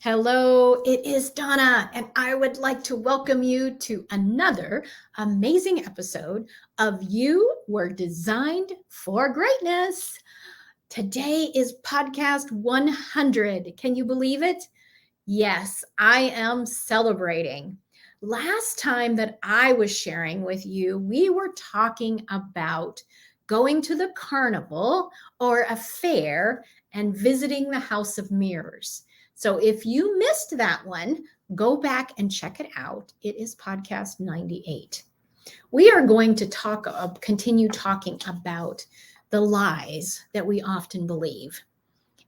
Hello, it is Donna, and I would like to welcome you to another amazing episode of You Were Designed for Greatness. Today is podcast 100. Can you believe it? Yes, I am celebrating. Last time that I was sharing with you, we were talking about going to the carnival or a fair and visiting the House of Mirrors. So if you missed that one, go back and check it out. It is podcast 98. We are going to continue talking about the lies that we often believe.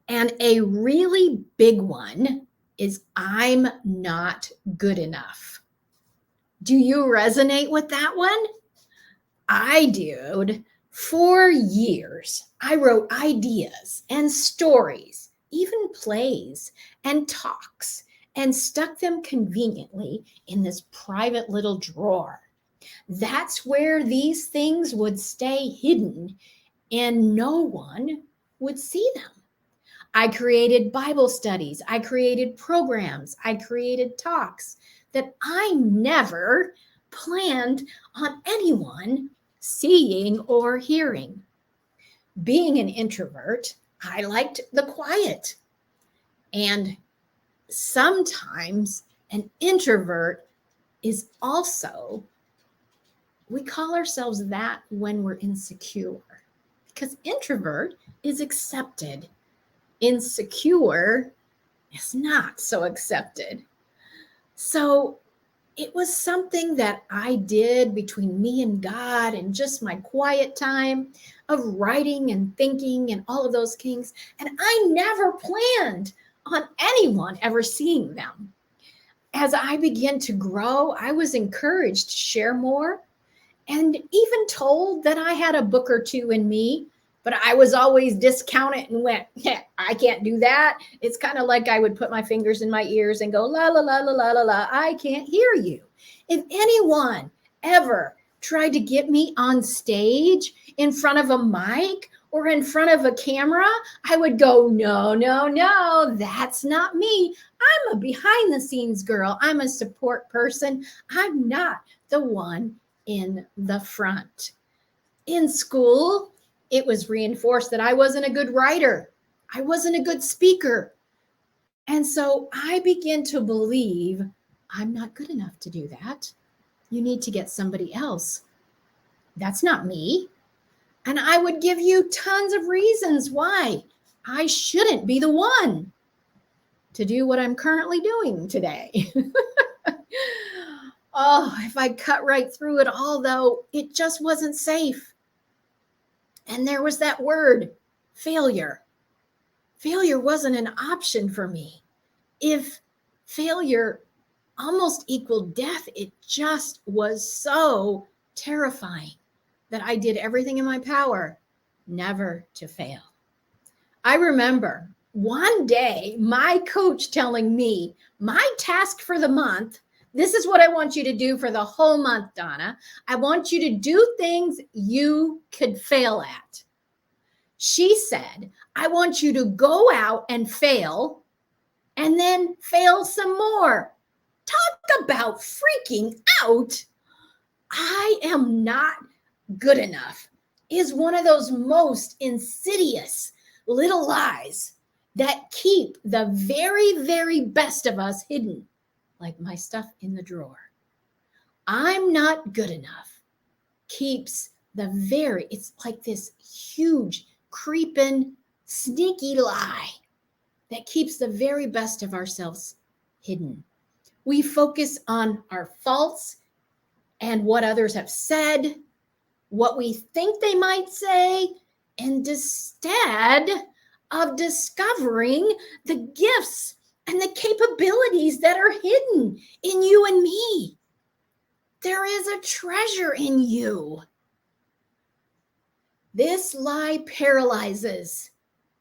And a really big one is I'm not good enough. Do you resonate with that one? I did. For years, I wrote ideas and stories, even plays and talks, and stuck them conveniently in this private little drawer. That's where these things would stay hidden and no one would see them. I created Bible studies. I created programs. I created talks that I never planned on anyone seeing or hearing. Being an introvert, I liked the quiet. And sometimes an introvert is also, we call ourselves that when we're insecure, because introvert is accepted. Insecure is not so accepted. So it was something that I did between me and God and just my quiet time of writing and thinking and all of those things. And I never planned on anyone ever seeing them. As I began to grow, I was encouraged to share more and even told that I had a book or two in me, but I was always discounted and went, yeah, I can't do that. It's kind of like I would put my fingers in my ears and go, la, la, la, la, la, la, la, I can't hear you. If anyone ever tried to get me on stage in front of a mic or in front of a camera, I would go, no, no, no, that's not me. I'm a behind the scenes girl. I'm a support person. I'm not the one in the front. In school, it was reinforced that I wasn't a good writer. I wasn't a good speaker. And so I began to believe I'm not good enough to do that. You need to get somebody else. That's not me. And I would give you tons of reasons why I shouldn't be the one to do what I'm currently doing today. Oh, if I cut right through it all, though, it just wasn't safe. And there was that word, failure. Failure wasn't an option for me. If failure almost equaled death, it just was so terrifying that I did everything in my power never to fail. I remember one day my coach telling me my task for the month, this is what I want you to do for the whole month, Donna. I want you to do things you could fail at. She said, I want you to go out and fail and then fail some more. Talk about freaking out. I am not good enough is one of those most insidious little lies that keep the very, very best of us hidden, like my stuff in the drawer. I'm not good enough keeps it's like this huge, creeping, sneaky lie that keeps the very best of ourselves hidden. We focus on our faults and what others have said, what we think they might say, and instead of discovering the gifts and the capabilities that are hidden in you and me. There is a treasure in you. This lie paralyzes,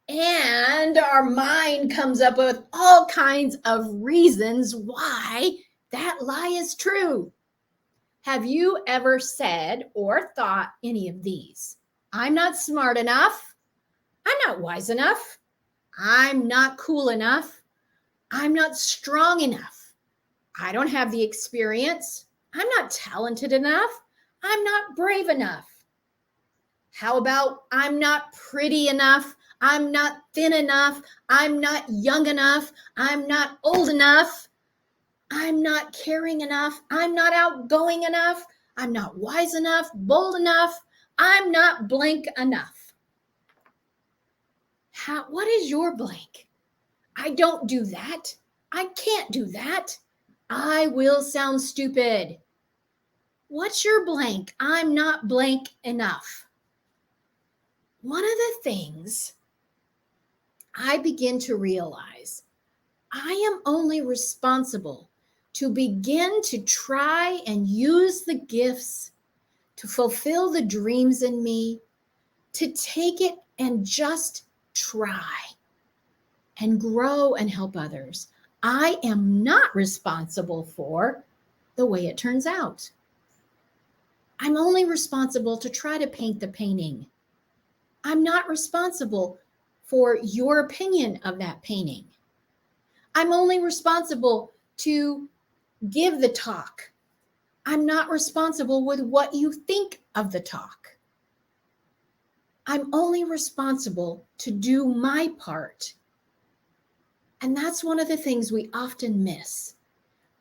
and our mind comes up with all kinds of reasons why that lie is true. Have you ever said or thought any of these? I'm not smart enough. I'm not wise enough. I'm not cool enough. I'm not strong enough. I don't have the experience. I'm not talented enough. I'm not brave enough. How about I'm not pretty enough? I'm not thin enough. I'm not young enough. I'm not old enough. I'm not caring enough. I'm not outgoing enough. I'm not wise enough, bold enough. I'm not blank enough. What is your blank? I don't do that. I can't do that. I will sound stupid. What's your blank? I'm not blank enough. One of the things I begin to realize, I am only responsible to begin to try and use the gifts to fulfill the dreams in me, to take it and just try and grow and help others. I am not responsible for the way it turns out. I'm only responsible to try to paint the painting. I'm not responsible for your opinion of that painting. I'm only responsible to give the talk. I'm not responsible with what you think of the talk. I'm only responsible to do my part. And that's one of the things we often miss.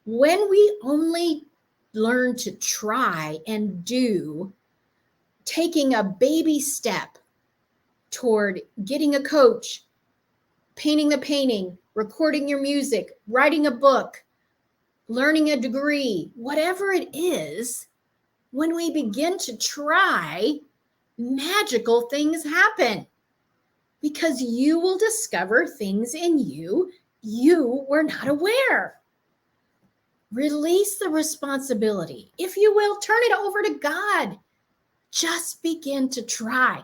When we only learn to try and do, taking a baby step toward getting a coach, painting the painting, recording your music, writing a book, learning a degree, whatever it is, when we begin to try, magical things happen because you will discover things in you were not aware. Release the responsibility. If you will, turn it over to God. Just begin to try.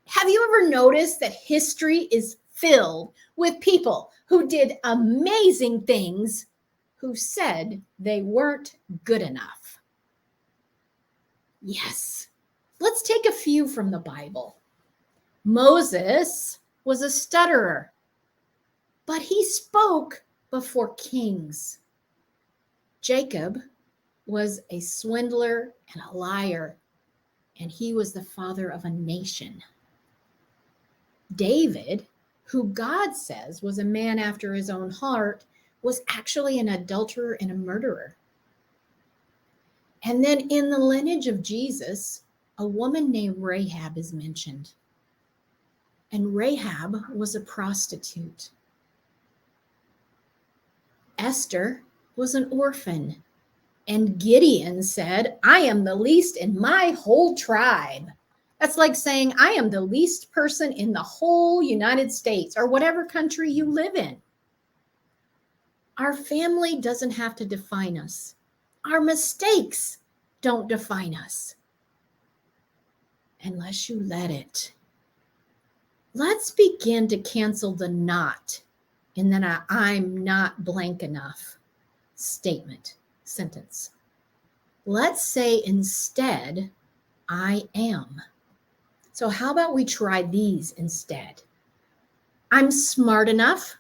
Have you ever noticed that history is filled with people who did amazing things who said they weren't good enough? Yes. Let's take a few from the Bible. Moses was a stutterer, but he spoke before kings. Jacob was a swindler and a liar, and he was the father of a nation. David, who God says was a man after his own heart, was actually an adulterer and a murderer. And then in the lineage of Jesus, a woman named Rahab is mentioned. And Rahab was a prostitute. Esther was an orphan. And Gideon said, I am the least in my whole tribe. That's like saying, I am the least person in the whole United States or whatever country you live in. Our family doesn't have to define us. Our mistakes don't define us. Unless you let it. Let's begin to cancel the not and then I'm not blank enough sentence. Let's say instead, I am. So how about we try these instead? I'm smart enough.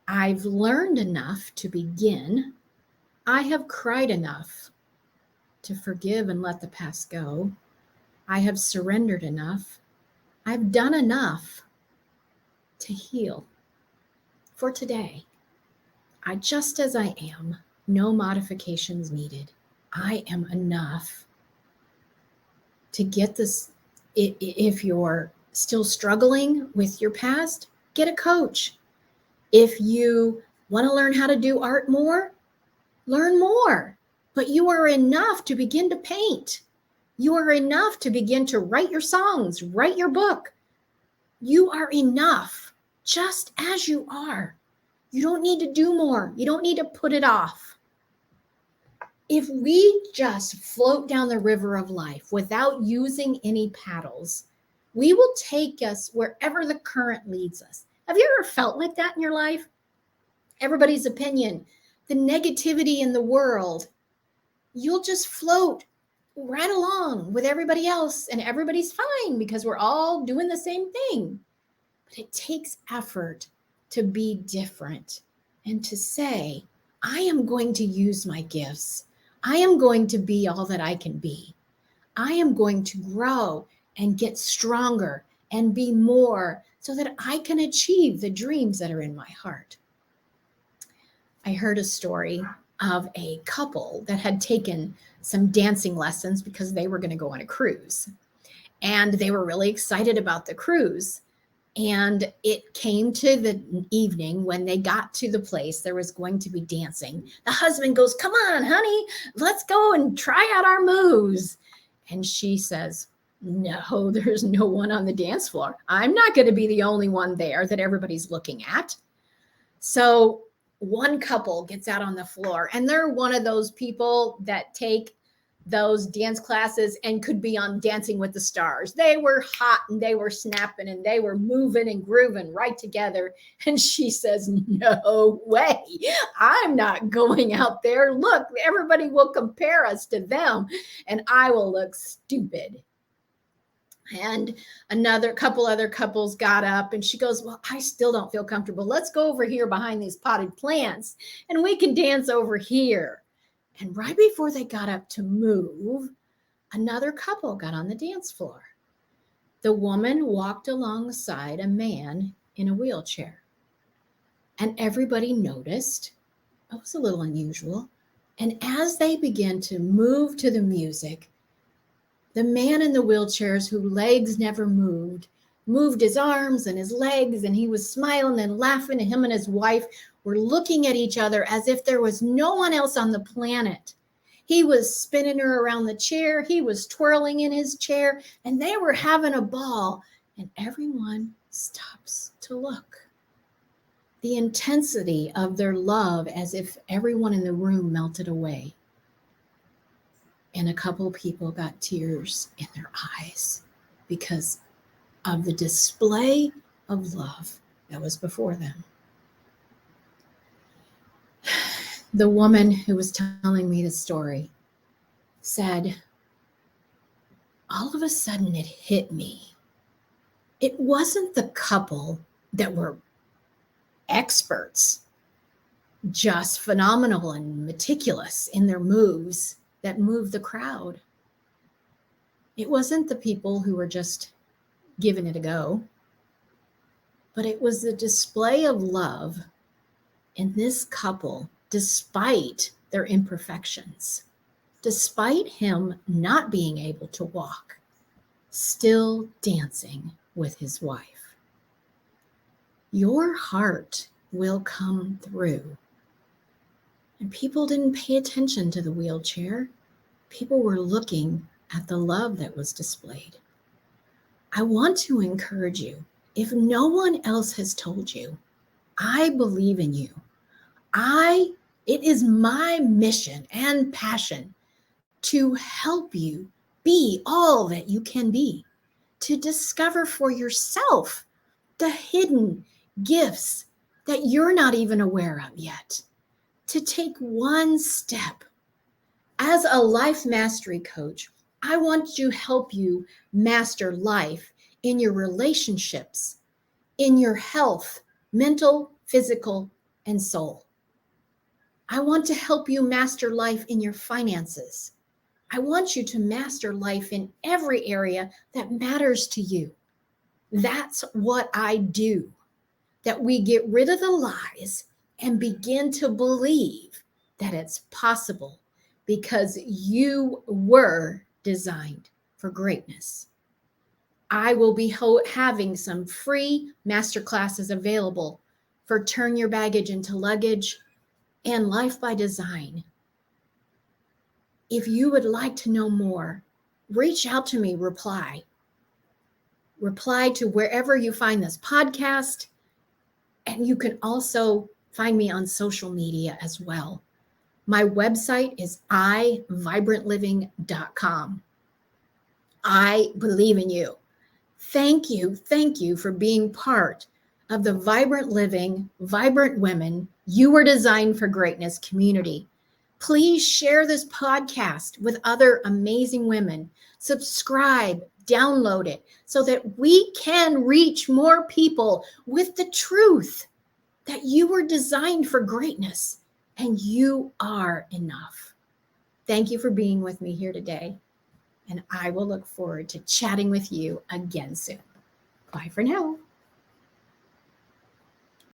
I've learned enough to begin. I have cried enough to forgive and let the past go. I have surrendered enough. I've done enough to heal. For today, I just as I am, no modifications needed. I am enough to get this. If you're still struggling with your past, get a coach. If you want to learn how to do art more, learn more. But you are enough to begin to paint. You are enough to begin to write your songs, write your book. You are enough just as you are. You don't need to do more. You don't need to put it off. If we just float down the river of life without using any paddles, we will take us wherever the current leads us. Have you ever felt like that in your life? Everybody's opinion, the negativity in the world, you'll just float right along with everybody else and everybody's fine because we're all doing the same thing. But it takes effort to be different. and to say, I am going to use my gifts. I am going to be all that I can be. I am going to grow and get stronger and be more so that I can achieve the dreams that are in my heart. I heard a story of a couple that had taken some dancing lessons because they were going to go on a cruise. And they were really excited about the cruise. And it came to the evening when they got to the place, there was going to be dancing. The husband goes, come on, honey, let's go and try out our moves. And she says, no, there's no one on the dance floor. I'm not going to be the only one there that everybody's looking at. So one couple gets out on the floor, and they're one of those people that take those dance classes and could be on Dancing with the Stars. They were hot and they were snapping and they were moving and grooving right together. And she says, no way, I'm not going out there. Look, everybody will compare us to them and I will look stupid. And another couple other couples got up and she goes, well, I still don't feel comfortable. Let's go over here behind these potted plants and we can dance over here. And right before they got up to move, another couple got on the dance floor. The woman walked alongside a man in a wheelchair. And everybody noticed it was a little unusual. And as they began to move to the music, the man in the wheelchairs, whose legs never moved his arms and his legs, and he was smiling and laughing, and him and his wife were looking at each other as if there was no one else on the planet. He was spinning her around the chair. He was twirling in his chair, and they were having a ball, and everyone stops to look. The intensity of their love, as if everyone in the room melted away. And a couple of people got tears in their eyes because of the display of love that was before them. The woman who was telling me the story said, all of a sudden it hit me. It wasn't the couple that were experts, just phenomenal and meticulous in their moves, that moved the crowd. It wasn't the people who were just giving it a go, but it was the display of love in this couple, despite their imperfections, despite him not being able to walk, still dancing with his wife. Your heart will come through. And people didn't pay attention to the wheelchair. People were looking at the love that was displayed. I want to encourage you, if no one else has told you, I believe in you. It is my mission and passion to help you be all that you can be, to discover for yourself the hidden gifts that you're not even aware of yet, to take one step. As a life mastery coach, I want to help you master life in your relationships, in your health, mental, physical, and soul. I want to help you master life in your finances. I want you to master life in every area that matters to you. That's what I do, that we get rid of the lies and begin to believe that it's possible because you were designed for greatness. I will be having some free masterclasses available for Turn Your Baggage into Luggage and Life by Design. If you would like to know more, reach out to me, reply to wherever you find this podcast. And you can also find me on social media as well. My website is iVibrantLiving.com. I believe in you. Thank you for being part of the Vibrant Living, Vibrant Women, You Were Designed for Greatness community. Please share this podcast with other amazing women. Subscribe, download it so that we can reach more people with the truth. that you were designed for greatness and you are enough. Thank you for being with me here today. And I will look forward to chatting with you again soon. Bye for now.